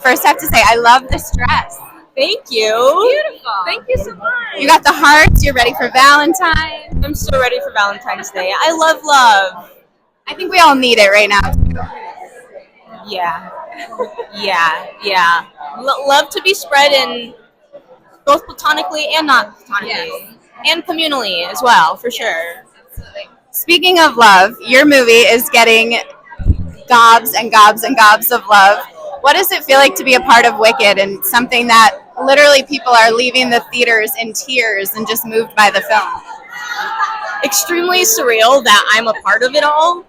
First, I have to say, I love this dress. Thank you. Beautiful. Thank you so much. You got the hearts. You're ready for Valentine's. I'm so ready for Valentine's Day. I love love. I think we all need it right now. Yeah. Yeah. Love to be spread in both platonically and not platonically. And communally as well, for sure. Speaking of love, your movie is getting gobs and gobs and gobs of love. What does it feel like to be a part of Wicked and something that literally people are leaving the theaters in tears and just moved by the film? Extremely surreal that I'm a part of it all.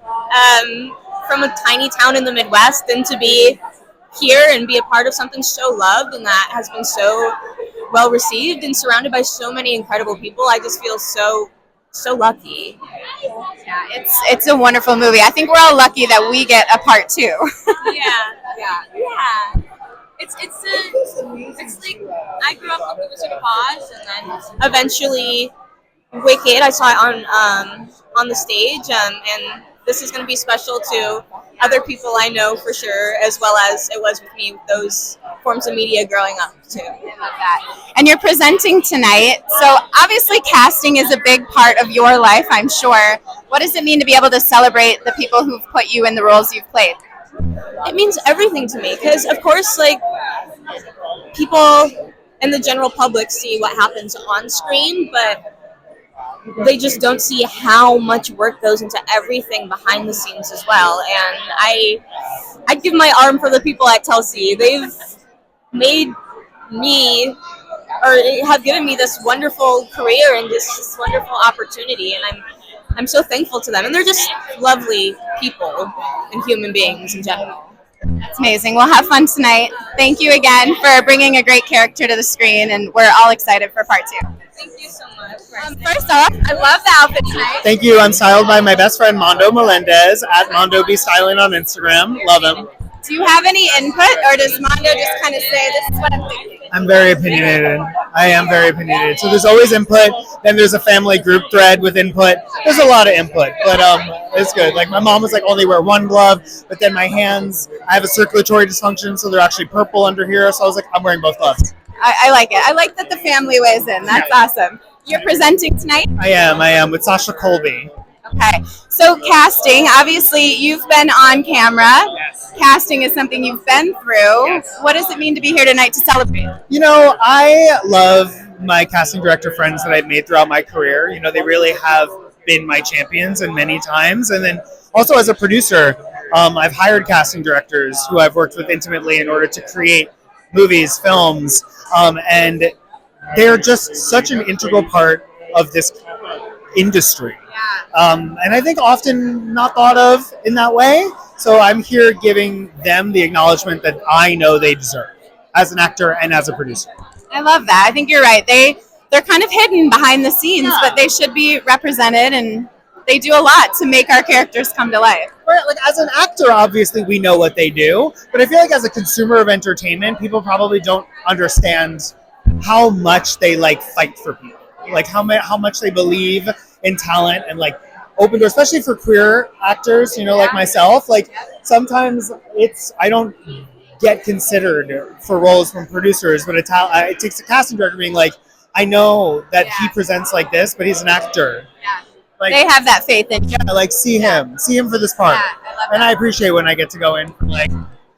From a tiny town in the Midwest, and to be here and be a part of something so loved and that has been so well received and surrounded by so many incredible people, I just feel so lucky. Yeah, it's a wonderful movie. I think we're all lucky that we get a part two. Yeah. It's like I grew up with The Wizard of Oz, and then eventually Wicked. I saw it on the stage, and this is going to be special to other people I know for sure, as well as it was with me with those forms of media growing up too. I love that. And you're presenting tonight, so obviously casting is a big part of your life, I'm sure. What does it mean to be able to celebrate the people who've put you in the roles you've played? It means everything to me because, of course, like people and the general public see what happens on screen, but they just don't see how much work goes into everything behind the scenes as well. And I'd give my arm for the people at Telsey. They've made me, or have given me, this wonderful career and this wonderful opportunity, and I'm so thankful to them. And they're just lovely people and human beings in general. That's amazing. We'll have fun tonight. Thank you again for bringing a great character to the screen, and we're all excited for part two. Thank you so much. First off, I love the outfit tonight. Thank you. I'm styled by my best friend Mondo Melendez at Mondo Be Styling on Instagram. Love him. Do you have any input, or does Mondo just kind of say, this is what I'm thinking? I'm very opinionated. I am very opinionated. So there's always input. Then there's a family group thread with input. There's a lot of input, but it's good. Like my mom was like, only wear one glove, but then my hands, I have a circulatory dysfunction, so they're actually purple under here. So I was like, I'm wearing both gloves. I like it. I like that the family weighs in. That's awesome. You're presenting tonight? I am with Sasha Colby. Okay. So casting, obviously you've been on camera. Yes. Casting is something you've been through. Yes. What does it mean to be here tonight to celebrate? You know, I love my casting director friends that I've made throughout my career. You know, they really have been my champions and many times. And then also as a producer, I've hired casting directors who I've worked with intimately in order to create movies, films, and they're just such an integral part of this industry. And I think often not thought of in that way. So I'm here giving them the acknowledgement that I know they deserve as an actor and as a producer. I love that. I think you're right. They're kind of hidden behind the scenes, but they should be represented, and they do a lot to make our characters come to life. Right, like as an actor, obviously we know what they do, but I feel like as a consumer of entertainment, people probably don't understand how much they like fight for people, like how much they believe in talent and like open door, especially for queer actors, you know, like myself. Like sometimes I don't get considered for roles from producers, but it takes a casting director being like, I know that he presents like this, but he's an actor. Yeah. Like, they have that faith in you. I like see him for this part. Yeah, I love and that. I appreciate when I get to go in like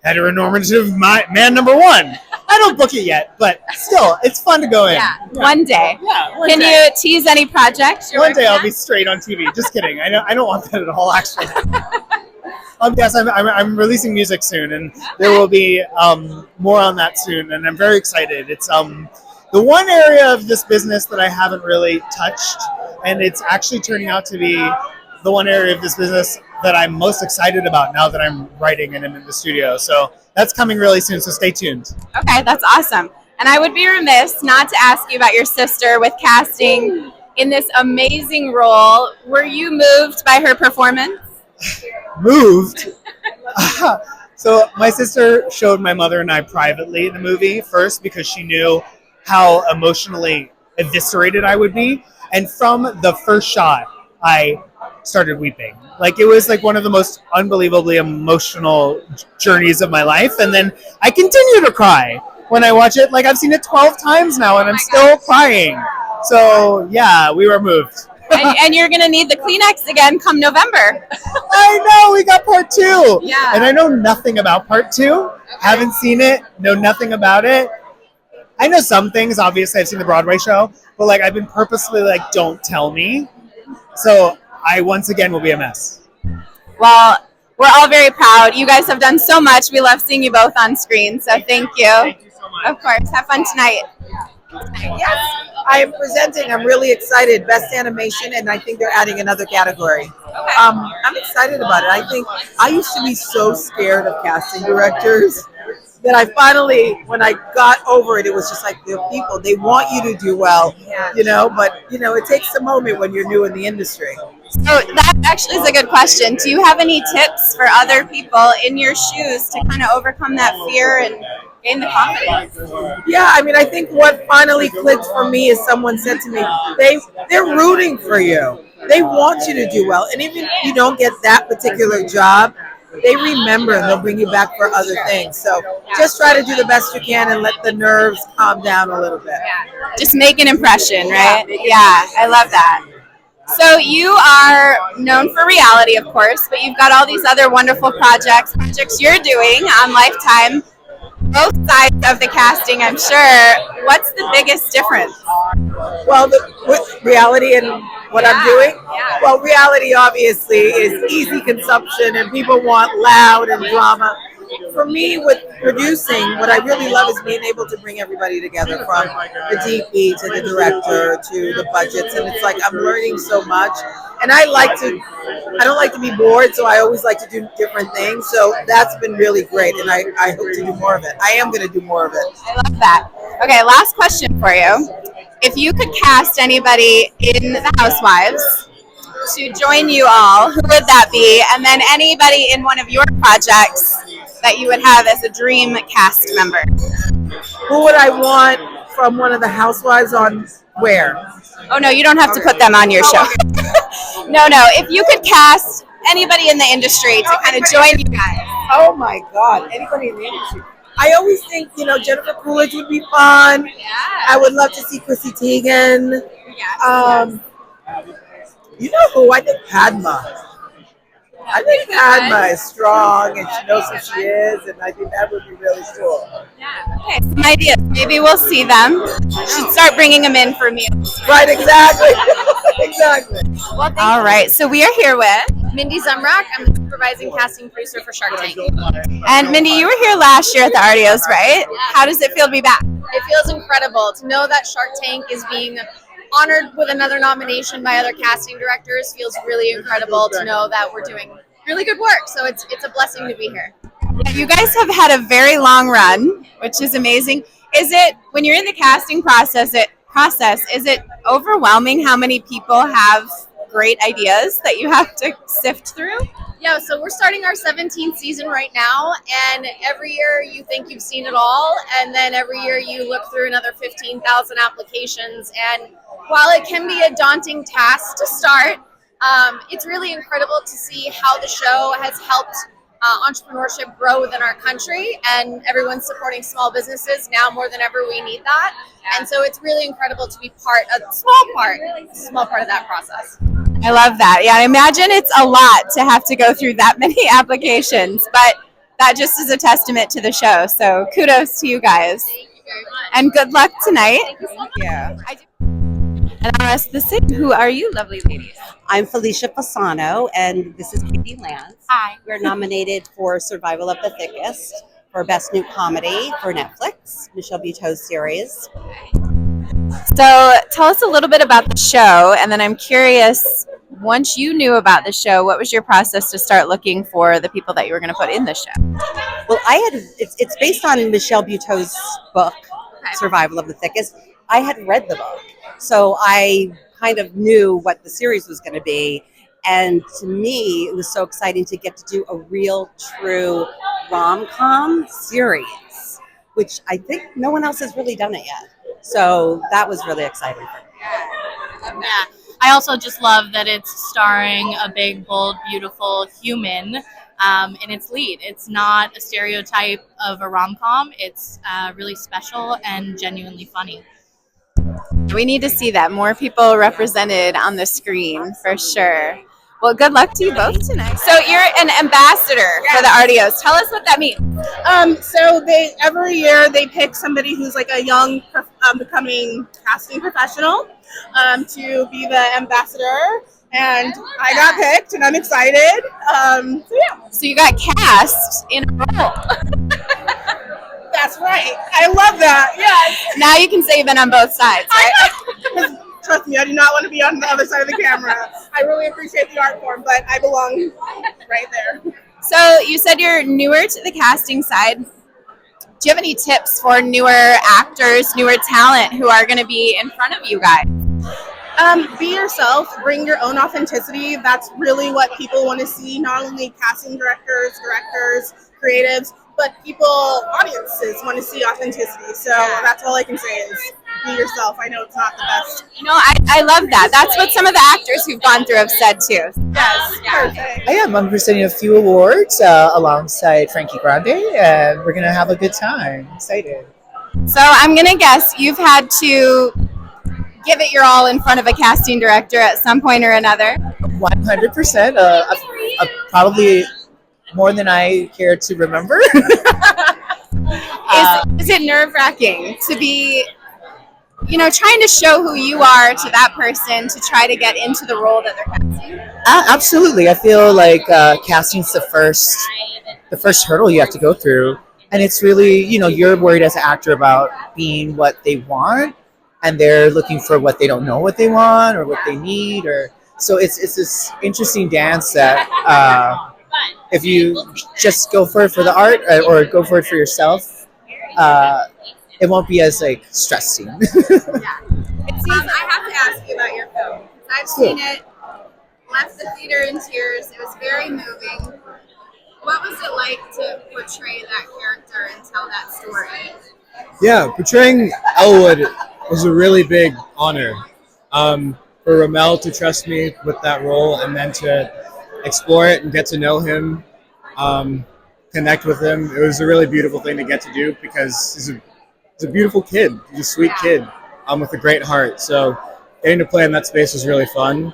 heteronormative man number one. I don't book it yet, but still, it's fun to go in. Yeah, one day. Yeah, one Can day. you tease any projects? One day I'll be straight on TV. Just kidding. I don't want that at all, actually. Yes, I'm releasing music soon, and there will be more on that soon, and I'm very excited. It's the one area of this business that I haven't really touched, and it's actually turning out to be the one area of this business that I'm most excited about now that I'm writing and I'm in the studio. So that's coming really soon, so stay tuned. Okay, that's awesome. And I would be remiss not to ask you about your sister with casting in this amazing role. Were you moved by her performance? Moved? So my sister showed my mother and I privately the movie first because she knew how emotionally eviscerated I would be. And from the first shot, I started weeping. Like, it was like one of the most unbelievably emotional journeys of my life. And then I continue to cry when I watch it. Like, I've seen it 12 times now and I'm still crying. So yeah, we were moved. And you're going to need the Kleenex again come November. I know, we got part 2. Yeah. And I know nothing about part 2. Haven't seen it, know nothing about it. I know some things, obviously I've seen the Broadway show, but like I've been purposely like, don't tell me. So I once again will be a mess. Well, we're all very proud. You guys have done so much. We love seeing you both on screen. So thank you. Thank you so much. Of course. Have fun tonight. Yes, I am presenting. I'm really excited. Best animation, and I think they're adding another category. I'm excited about it. I think I used to be so scared of casting directors that I finally, when I got over it, it was just like the people, they want you to do well, but it takes a moment when you're new in the industry. So that actually is a good question. Do you have any tips for other people in your shoes to kind of overcome that fear and gain the confidence? Yeah, I mean, I think what finally clicked for me is someone said to me, they're rooting for you. They want you to do well. And even if you don't get that particular job, they remember and they'll bring you back for other things. So just try to do the best you can and let the nerves calm down a little bit. Just make an impression, right? Yeah, I love that. So you are known for reality, of course, but you've got all these other wonderful projects you're doing on Lifetime. Both sides of the casting, I'm sure. What's the biggest difference? Well, with reality and what I'm doing? Yeah. Well, reality obviously is easy consumption and people want loud and drama. For me, with producing, what I really love is being able to bring everybody together, from the DP to the director to the budgets. And it's like I'm learning so much. And I don't like to be bored, so I always like to do different things. So that's been really great, and I hope to do more of it. I am going to do more of it. I love that. Okay, last question for you. If you could cast anybody in the Housewives to join you all, who would that be? And then anybody in one of your projects that you would have as a dream cast member? Who would I want from one of the Housewives on where? Oh, no, you don't have to put them on your show. No, if you could cast anybody in the industry to kind of join you guys. Oh my God, anybody in the industry. I always think, Jennifer Coolidge would be fun. Yeah. I would love to see Chrissy Teigen. Yes. You know who? I think Padma. I think Padma is strong and she knows who she is, and I think that would be really cool. Yeah. Okay, some ideas. Maybe we'll see them. Should start bringing them in for meals. Right, exactly. Exactly. Well, all right, so we are here with Mindy Zumrock. I'm the supervising casting producer for Shark Tank. And Mindy, you were here last year at the ARTIOS, right? How does it feel to be back? It feels incredible to know that Shark Tank is being honored with another nomination by other casting directors. Feels really incredible to know that we're doing really good work. So it's a blessing to be here. Yeah, you guys have had a very long run, which is amazing. Is it, when you're in the casting process, is it overwhelming how many people have great ideas that you have to sift through? Yeah, so we're starting our 17th season right now, and every year you think you've seen it all, and then every year you look through another 15,000 applications, and while it can be a daunting task to start, it's really incredible to see how the show has helped entrepreneurship grow within our country, and everyone's supporting small businesses now more than ever. We need that, and so it's really incredible to be a small part of that process. I love that. Yeah, I imagine it's a lot to have to go through that many applications, but that just is a testament to the show. So kudos to you guys. Thank you very much. And good luck tonight. Thank you so much. Yeah. And I'll ask the same. Who are you, lovely ladies? I'm Felicia Fasano, and this is Katie Lance. Hi. We're nominated for Survival of the Thickest for Best New Comedy for Netflix, Michelle Buteau's series. So tell us a little bit about the show, and then I'm curious, once you knew about the show, what was your process to start looking for the people that you were going to put in the show? Well, it's based on Michelle Buteau's book, Survival of the Thickest. I had read the book, so I kind of knew what the series was going to be. And to me, it was so exciting to get to do a real, true rom-com series, which I think no one else has really done it yet. So that was really exciting for me. Yeah. I also just love that it's starring a big, bold, beautiful human in its lead. It's not a stereotype of a rom-com. It's really special and genuinely funny. We need to see that. More people represented on the screen for sure. Well, good luck to you both tonight. So you're an ambassador for the ARTIOS. Tell us what that means. So they every year they pick somebody who's like a young becoming casting professional to be the ambassador, and I got picked, and I'm excited. So yeah, So you got cast in a role. that's right. I love that. Yes. Now you can say you've been on both sides, right? Trust me, I do not want to be on the other side of the camera. I really appreciate the art form, but I belong right there. So you said you're newer to the casting side. Do you have any tips for newer actors, newer talent who are going to be in front of you guys? Be yourself, bring your own authenticity. That's really what people want to see, not only casting directors, creatives, but people, audiences want to see authenticity. So that's all I can say is be yourself. I know it's not the best. You know, I love that. That's what some of the actors who've gone through have said too. Yes, perfect. I am. I'm presenting a few awards alongside Frankie Grande, and we're going to have a good time. Excited. So I'm going to guess you've had to give it your all in front of a casting director at some point or another. 100%. Probably more than I care to remember. Is it nerve-wracking to be, you know, trying to show who you are to that person to try to get into the role that they're casting? Absolutely. I feel like casting's the first hurdle you have to go through. And it's really, you know, you're worried as an actor about being what they want, and they're looking for what they don't know what they want or what they need. So it's this interesting dance that if you just go for it for the art or go for it for yourself, it won't be as like stressing. It seems I have to ask you about your film. I've seen it, left the theater in tears. It was very moving. What was it like to portray that character and tell that story? Yeah, portraying Elwood was a really big honor. For Ramel to trust me with that role and then to explore it and get to know him, connect with him. It was a really beautiful thing to get to do because he's a beautiful kid. He's a sweet kid with a great heart. So getting to play in that space was really fun.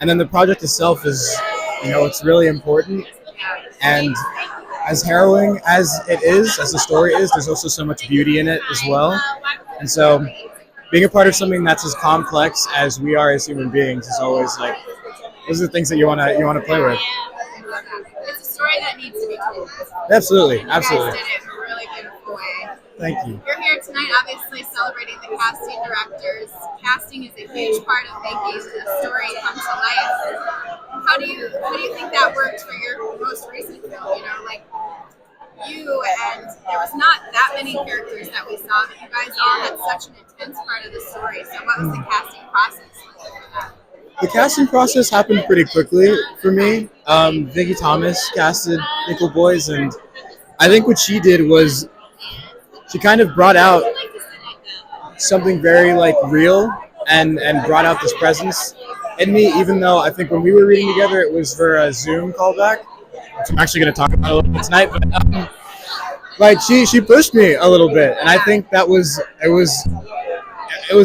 And then the project itself is, you know, it's really important. And as harrowing as it is, as the story is, there's also so much beauty in it as well. And so being a part of something that's as complex as we are as human beings is always like, those are the things that you want to play with. It's a story that needs to be told. Absolutely, You absolutely. guys did it in a really beautiful way. Thank you. You're here tonight, obviously celebrating the casting directors. Casting is a huge part of making a story come to life. How do you think that worked for your most recent film? You know, like you and there was not that many characters that we saw, but you guys all had such an intense part of the story. So what was the casting process like for that? The casting process happened pretty quickly for me. Vicky Thomas casted Nickel Boys, and I think what she did was she kind of brought out something very like real and brought out this presence in me, even though I think when we were reading together it was for a Zoom callback, which I'm actually going to talk about a little bit tonight, but like she pushed me a little bit, and I think it was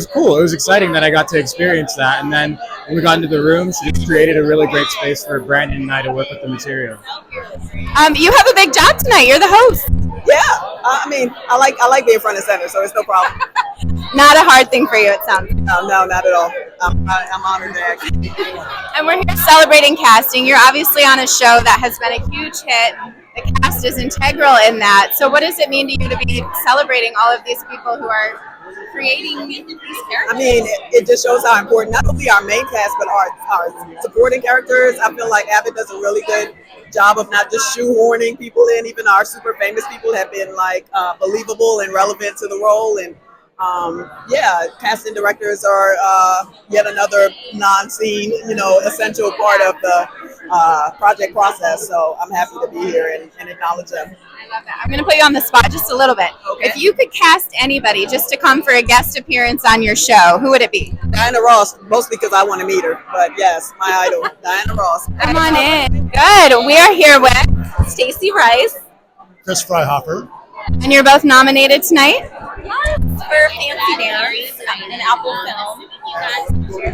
cool. It was exciting that I got to experience that, and then when we got into the room, she just created a really great space for Brandon and I to work with the material. You have a big job tonight. You're the host. Yeah, I mean, I like being front and center, so it's no problem. Not a hard thing for you, it sounds. No, not at all. I'm honored to actually. And we're here celebrating casting. You're obviously on a show that has been a huge hit. The cast is integral in that. So what does it mean to you to be celebrating all of these people who are creating these characters? I mean, it just shows how important not only our main cast, but our supporting characters. I feel like Abbott does a really good job of not just shoehorning people in. Even our super famous people have been like believable and relevant to the role, and Yeah, casting directors are yet another non-scene, essential part of the project process. So I'm happy to be here and acknowledge them. I love that. I'm going to put you on the spot just a little bit. Okay. If you could cast anybody just to come for a guest appearance on your show, who would it be? Diana Ross, mostly because I want to meet her. But yes, my idol, Diana Ross. Come on in. Good. We are here with Stacey Rice. Chris Freihoffer. And you're both nominated tonight? Yes, for Fancy Dance, an Apple film.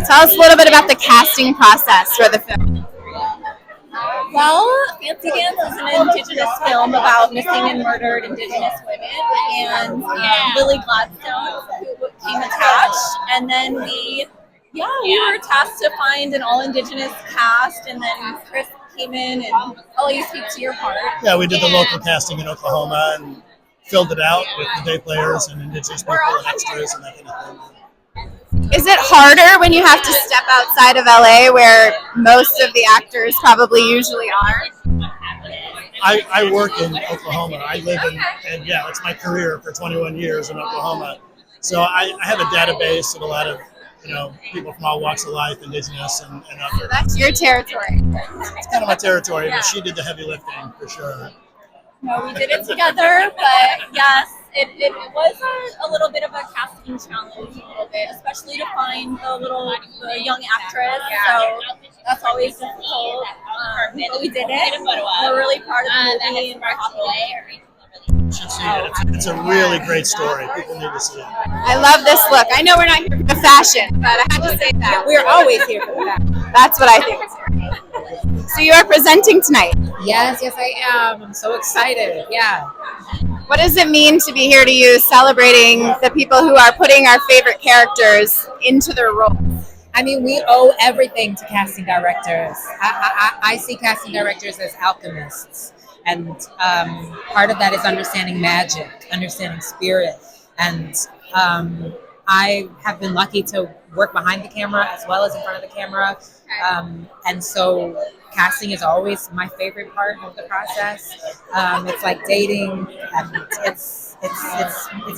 Tell us a little bit about the casting process for the film. Well, Fancy Dance is an Indigenous film about missing and murdered Indigenous women, and Lily Gladstone came attached, and then we were tasked to find an all-Indigenous cast, and then Chris came in, and I'll let you speak to your part. Yeah, we did the local casting in Oklahoma and filled it out with the day players and Indigenous people and extras and that kind of thing. Is it harder when you have to step outside of LA where most of the actors probably usually are? I work in Oklahoma. I live in, and yeah, it's my career for 21 years in Oklahoma. So I have a database of a lot of, people from all walks of life, Indigenous and other. That's your territory. It's kind of my territory, but she did the heavy lifting for sure. No, we did it together, but yes, it was a little bit of a casting challenge, a little bit, especially to find the young actress. So that's always difficult. But we did it. We're really proud of the movie and we're happy to be here. You should see it. It's a really great story. People need to see it. I love this look. I know we're not here for the fashion, but I had to say that. We're always here for that. That's what I think. So you are presenting tonight. Yes, I am. I'm so excited. Yeah. What does it mean to be here to you, celebrating the people who are putting our favorite characters into their roles? I mean, we owe everything to casting directors. I see casting directors as alchemists. And part of that is understanding magic, understanding spirit. And I have been lucky to work behind the camera as well as in front of the camera. And so casting is always my favorite part of the process. It's like dating, and it's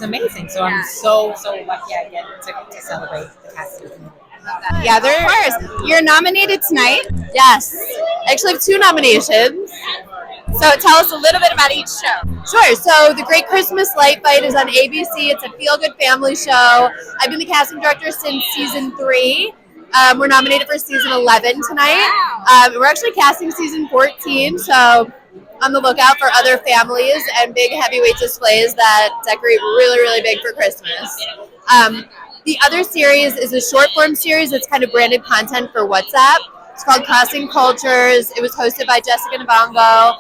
amazing. So I'm so lucky I get to celebrate the casting. Yeah, you're nominated tonight. Yes. I actually have 2 nominations. So tell us a little bit about each show. Sure. So The Great Christmas Light Fight is on ABC. It's a feel-good family show. I've been the casting director since season 3. We're nominated for season 11 tonight. We're actually casting season 14, so on the lookout for other families and big heavyweight displays that decorate really, really big for Christmas. The other series is a short form series that's kind of branded content for WhatsApp. It's called Crossing Cultures. It was hosted by Jessica Nabongo,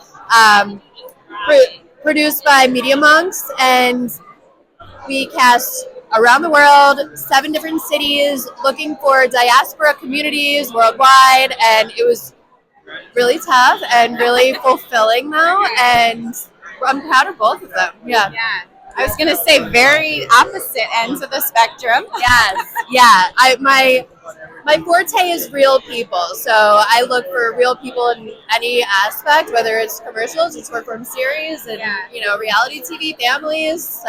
produced by Media Monks, and we cast around the world, 7 different cities, looking for diaspora communities worldwide, and it was really tough and really fulfilling though, and I'm proud of both of them. Yeah. I was gonna say very opposite ends of the spectrum. Yes. Yeah. My forte is real people, so I look for real people in any aspect, whether it's commercials, it's short form series, and reality TV, families.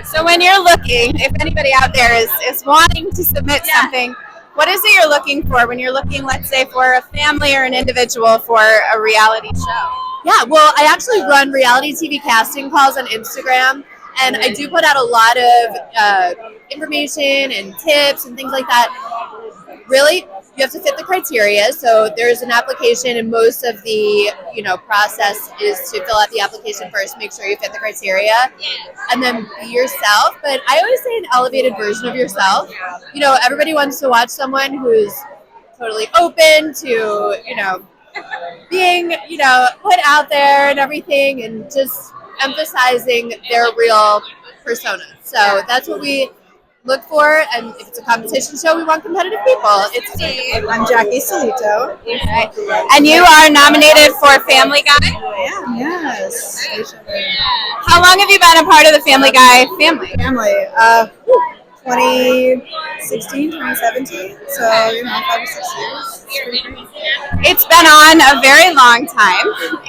So when you're looking, if anybody out there is wanting to submit something, what is it you're looking for when you're looking, let's say, for a family or an individual for a reality show? Yeah, well, I actually run reality TV casting calls on Instagram, and I do put out a lot of information and tips and things like that. Really, you have to fit the criteria. So there's an application, and most of the process is to fill out the application first, make sure you fit the criteria, and then be yourself. But I always say an elevated version of yourself. Everybody wants to watch someone who's totally open to being put out there and everything, and just emphasizing their real persona. So that's what we look for, and if it's a competition show, we want competitive people. I'm Jackie Solito. And you are nominated for Family Guy? I am, yes. How long have you been a part of the Family Guy family? 2016, 2017, so 5 or 6 years. It's been on a very long time.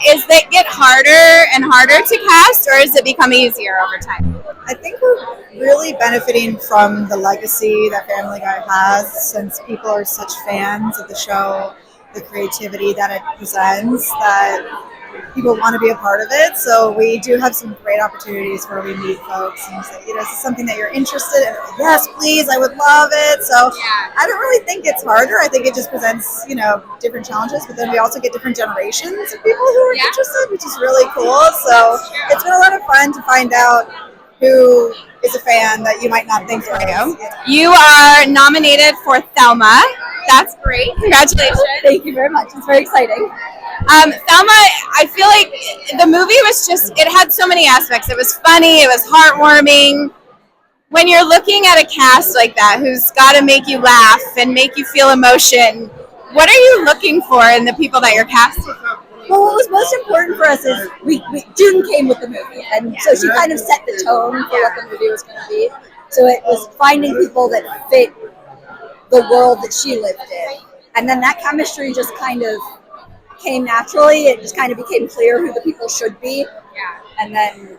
Is it get harder and harder to cast, or has it become easier over time? I think we're really benefiting from the legacy that Family Guy has, since people are such fans of the show, the creativity that it presents, that people want to be a part of it. So we do have some great opportunities where we meet folks and say, is this something that you're interested in? Yes, please, I would love it. So I don't really think it's harder. I think it just presents, different challenges, but then we also get different generations of people who are interested, which is really cool. So it's been a lot of fun to find out who is a fan that you might not think for you. You are nominated for Thelma. That's great. Congratulations. Thank you very much. It's very exciting. Thelma, I feel like the movie was it had so many aspects. It was funny, it was heartwarming. When you're looking at a cast like that who's got to make you laugh and make you feel emotion, what are you looking for in the people that you're casting? Well, what was most important for us is June came with the movie, and so she kind of set the tone for what the movie was going to be. So it was finding people that fit the world that she lived in. And then that chemistry just kind of came naturally. It just kind of became clear who the people should be. And then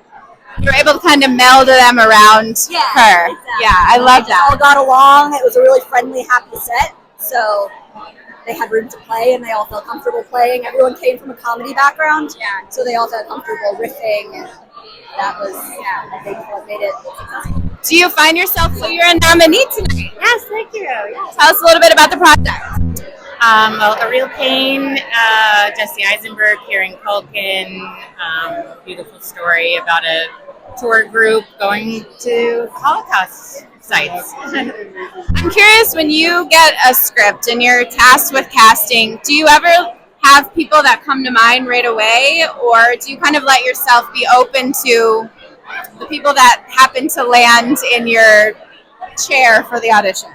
you were able to kind of meld them around her. Exactly. Yeah, I love that. All got along. It was a really friendly, happy set. So they had room to play, and they all felt comfortable playing. Everyone came from a comedy background, so they all felt comfortable riffing, and that was, I think, what made it successful. Do you find yourself, so you're a nominee tonight? Yes, thank you. Yes. Tell us a little bit about the project. Well, A Real Pain, Jesse Eisenberg, Kieran Culkin, beautiful story about a tour group going to Holocaust sites. I'm curious, when you get a script and you're tasked with casting, do you ever have people that come to mind right away, or do you kind of let yourself be open to the people that happen to land in your chair for the audition?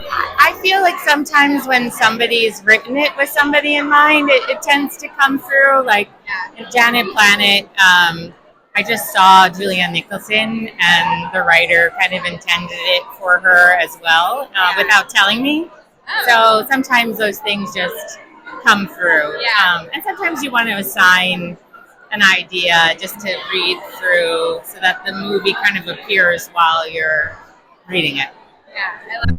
I feel like sometimes when somebody's written it with somebody in mind, it tends to come through. Like in Janet Planet, I just saw Julianne Nicholson, and the writer kind of intended it for her as well, without telling me. So sometimes those things just come through. And sometimes you want to assign an idea just to read through so that the movie kind of appears while you're reading it. Yeah, I love